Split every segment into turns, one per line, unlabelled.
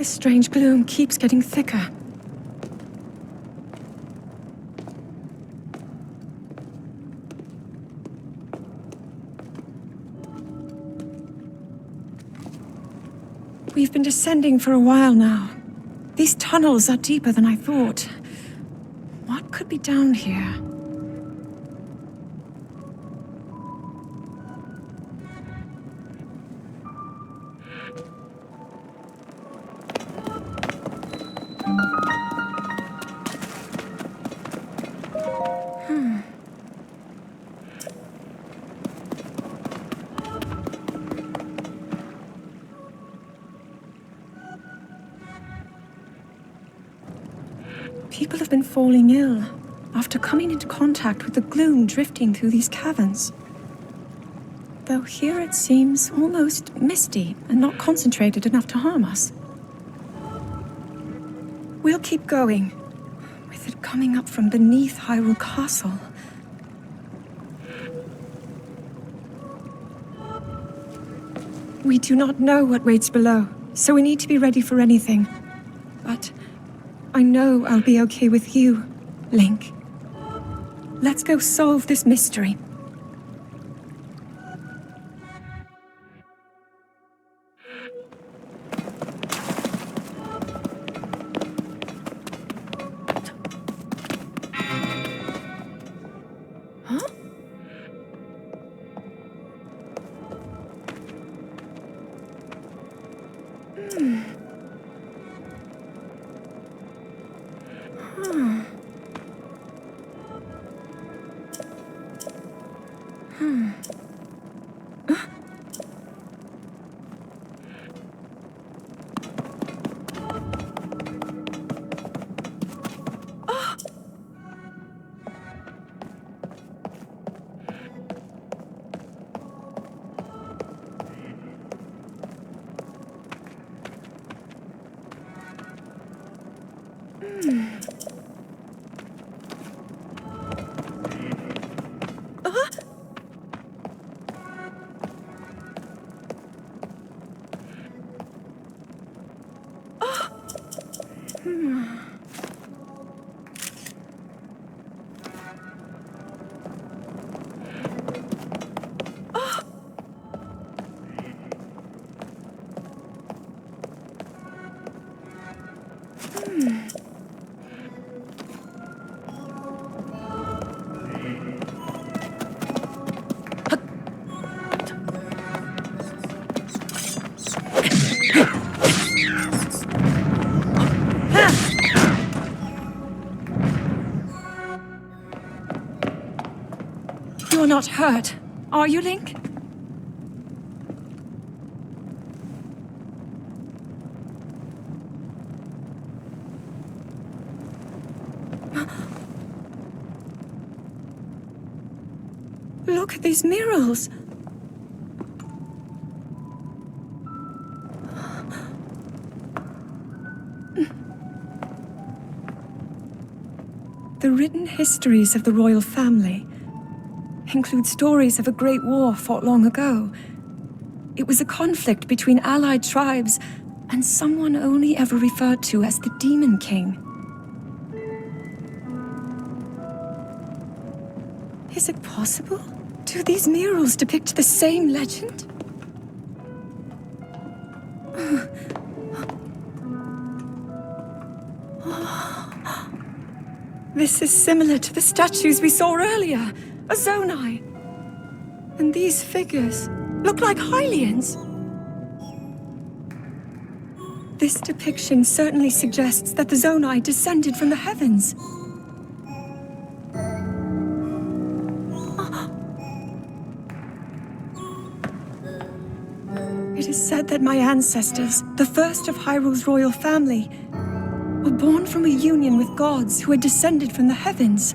This strange gloom keeps getting thicker. We've been descending for a while now. These tunnels are deeper than I thought. What could be down here? People have been falling ill after coming into contact with the gloom drifting through these caverns. Though here it seems almost misty and not concentrated enough to harm us. We'll keep going, with it coming up from beneath Hyrule Castle. We do not know what waits below, so we need to be ready for anything. But I know I'll be okay with you, Link. Let's go solve this mystery. Huh? You're not hurt, are you, Link? Look at these murals. The written histories of the royal family include stories of a great war fought long ago. It was a conflict between allied tribes and someone only ever referred to as the Demon King. Is it possible? Do these murals depict the same legend? This is similar to the statues we saw earlier. A Zonai. And these figures look like Hylians. This depiction certainly suggests that the Zonai descended from the heavens. It is said that my ancestors, the first of Hyrule's royal family, were born from a union with gods who had descended from the heavens.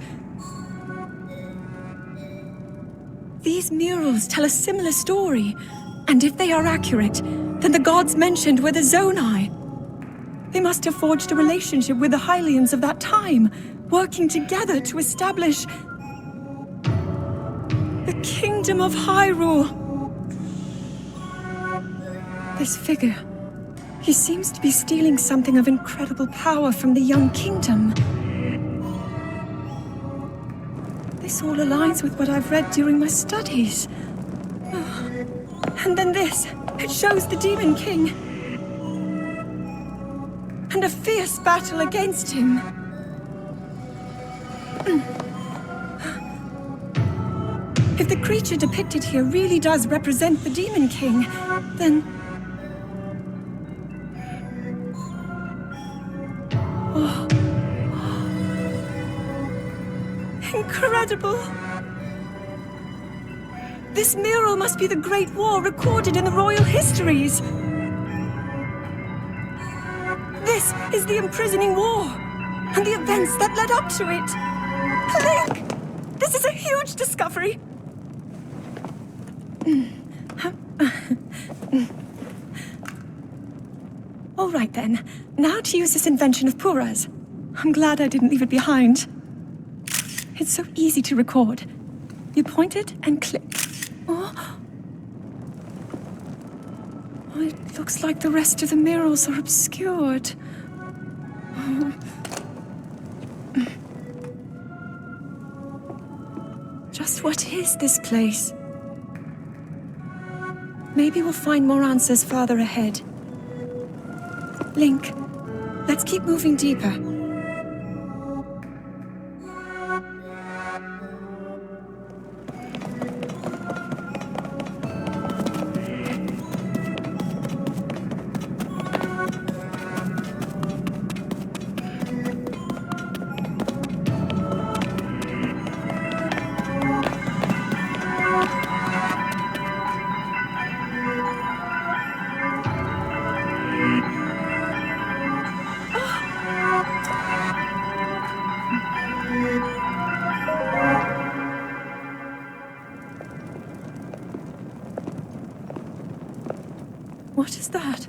These murals tell a similar story, and if they are accurate, then the gods mentioned were the Zonai. They must have forged a relationship with the Hylians of that time, working together to establish the Kingdom of Hyrule. This figure, He seems to be stealing something of incredible power from the young kingdom. This all aligns with what I've read during my studies. And then this. It shows the Demon King. And a fierce battle against him. If the creature depicted here really does represent the Demon King, then... Oh. Incredible! This mural must be the Great War recorded in the royal histories. This is the imprisoning war, and the events that led up to it. Link! This is a huge discovery! All right then, now to use this invention of Pura's. I'm glad I didn't leave it behind. It's so easy to record. You point it and click. Oh, it looks like the rest of the murals are obscured. Just what is this place? Maybe we'll find more answers farther ahead. Link, let's keep moving deeper. What is that?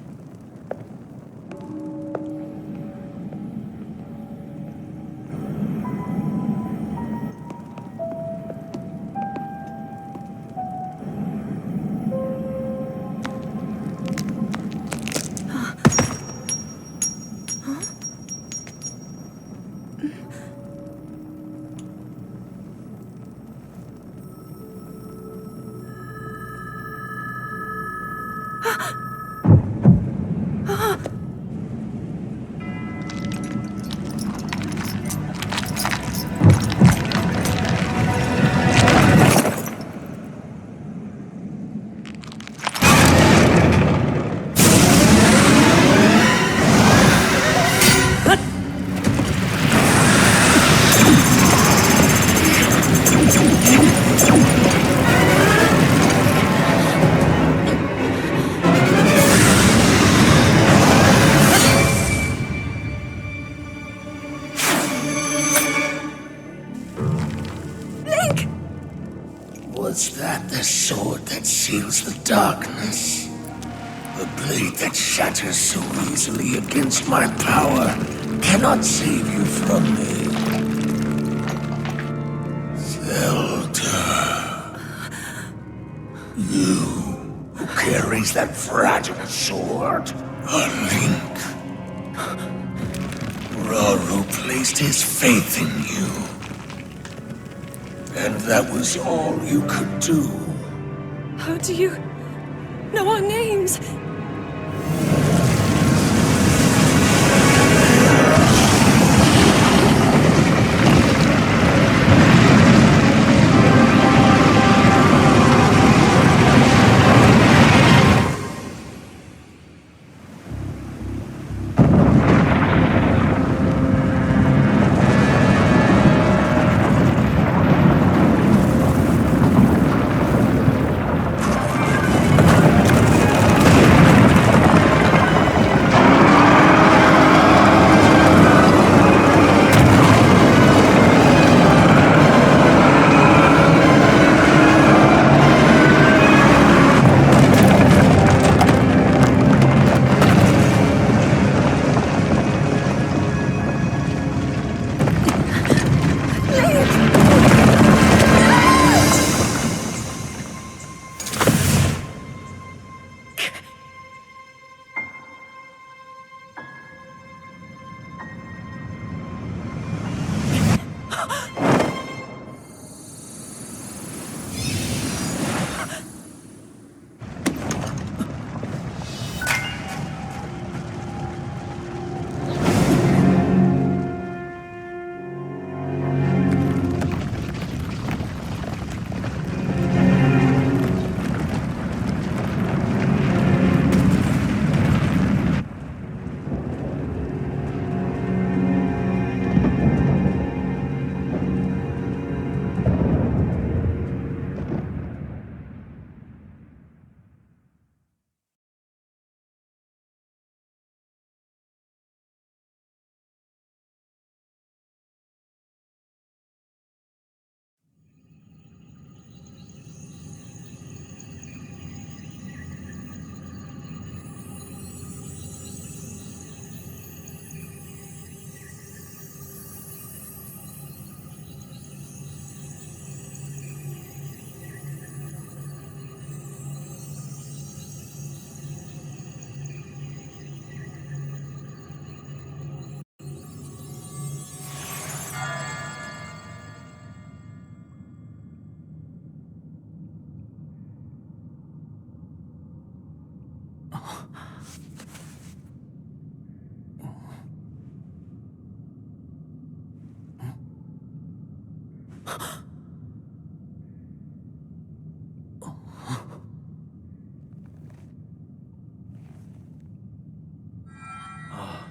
Was that the sword that seals the darkness? The blade that shatters so easily against my power cannot save you from me. Zelda. You who carries that fragile sword. A Link. Rauru placed his faith in you. And that was all you could do.
How do you know our names?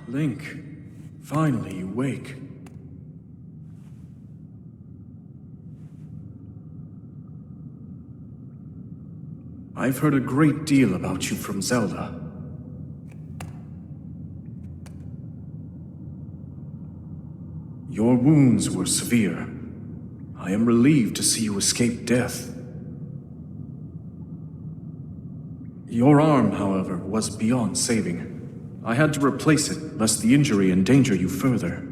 Link, finally you wake. I've heard a great deal about you from Zelda. Your wounds were severe. I am relieved to see you escape death. Your arm, however, was beyond saving. I had to replace it, lest the injury endanger you further.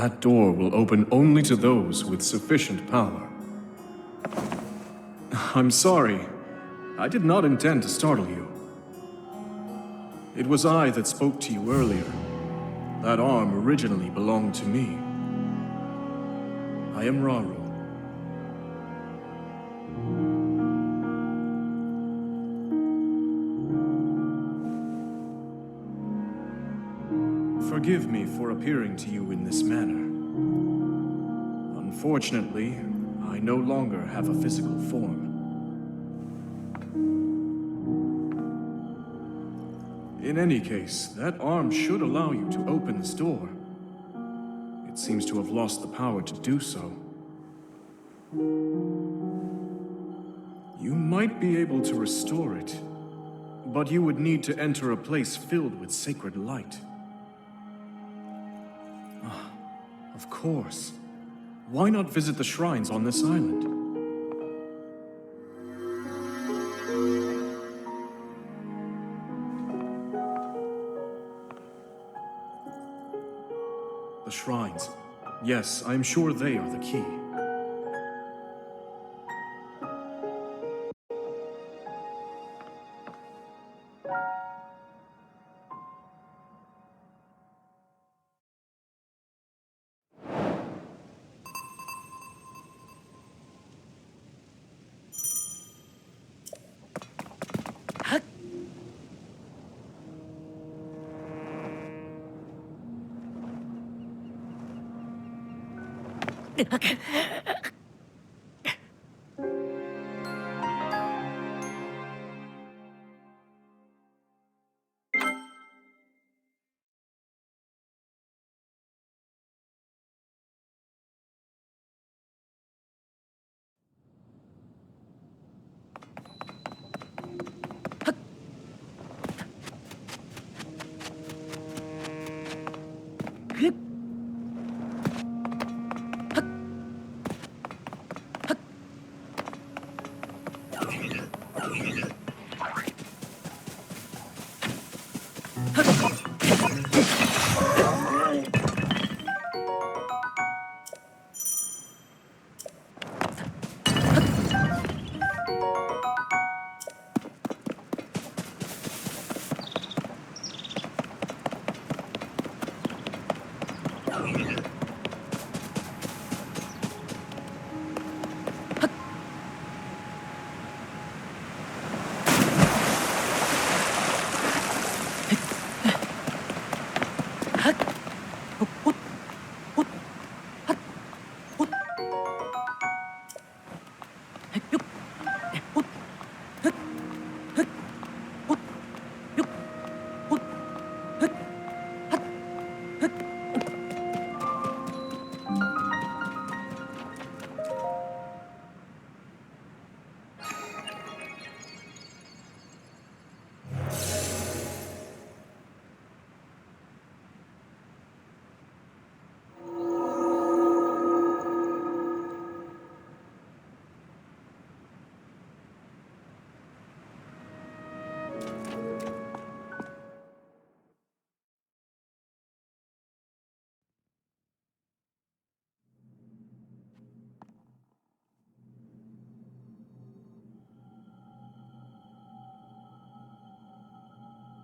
That door will open only to those with sufficient power. I'm sorry. I did not intend to startle you. It was I that spoke to you earlier. That arm originally belonged to me. I am Raru. Forgive me for appearing to you in this manner. Unfortunately, I no longer have a physical form. In any case, that arm should allow you to open this door. It seems to have lost the power to do so. You might be able to restore it, but you would need to enter a place filled with sacred light. Of course. Why not visit the shrines on this island? The shrines. Yes, I am sure they are the key.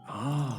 Ah.